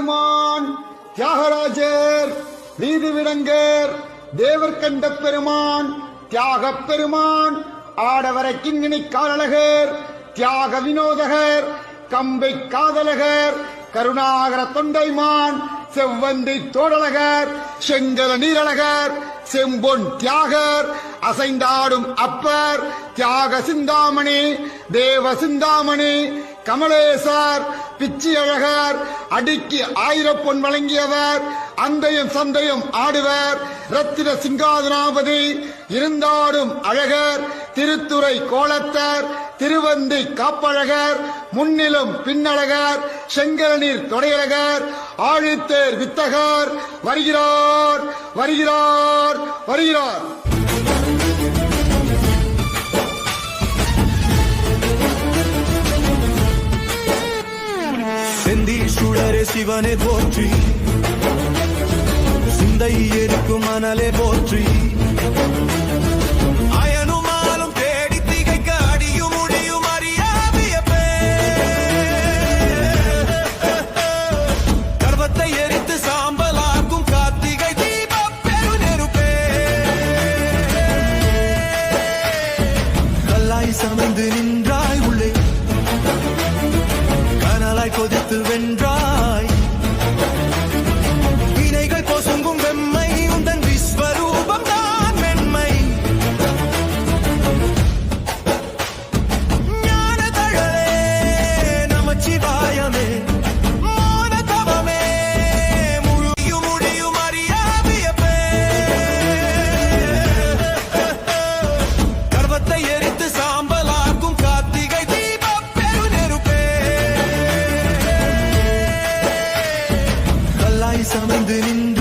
பெருமான் தியாகராஜர் வீதிவிடங்கர் தேவர் கண்ட பெருமான் தியாகப் பெருமான் ஆடவரை கிங்கிணி காலழகர் தியாக வினோதகர் கம்பை காதலகர் கருணாகர தொண்டைமான் செவ்வந்தி தோடழகர் செங்கல நீரழகர் செம்பொன் தியாகர் அசைந்தாடும் அப்பர் தியாக சிந்தாமணி தேவ சிந்தாமணி கமலேசர் பிச்சி அழகர் அடிக்கு 1000 பொன் வழங்கியவர் அந்தையும் சந்தையும் ஆடுவர் ரத்தின சிங்காதனாபதி இருந்தாடும் அழகர் திருத்துறை கோலத்தர் திருவந்தி காப்பழகர் முன்னிலும் பின்னழகர் செங்கலநீர் தொடையழகர் ஆழித்தேர் வித்தகர் வருகிறார் வருகிறார் வருகிறார். செந்தில் சுடரே சிவனே போற்றி, சிந்தை எரிக்கும் மணலே போற்றி, அயனுமாலும் தேடி திகைக்க அடியும் முடியும் அறியாவிய கர்வத்தை எரித்து சாம்பலாக்கும் கார்த்திகை தீப பெருநெருப்பே, கல்லாய் சமைந்து நின்றாய் உள்ளே கனலாய் கொதித்து வென்றாய், வினைகள் பொசுங்கும் வெம்மை உந்தன் விஸ்வரூபம் தான் மென்மை, ஞான தழலே நமச்சிவாயமே மோன தவமே முழுயும் முடியும் அறியாவியப்பே, கர்வத்தை எரித்து சாம்பலாக்கும் கார்த்திகை தீப பெருநெருப்பே, கல்லாய் சமைந்து நின்று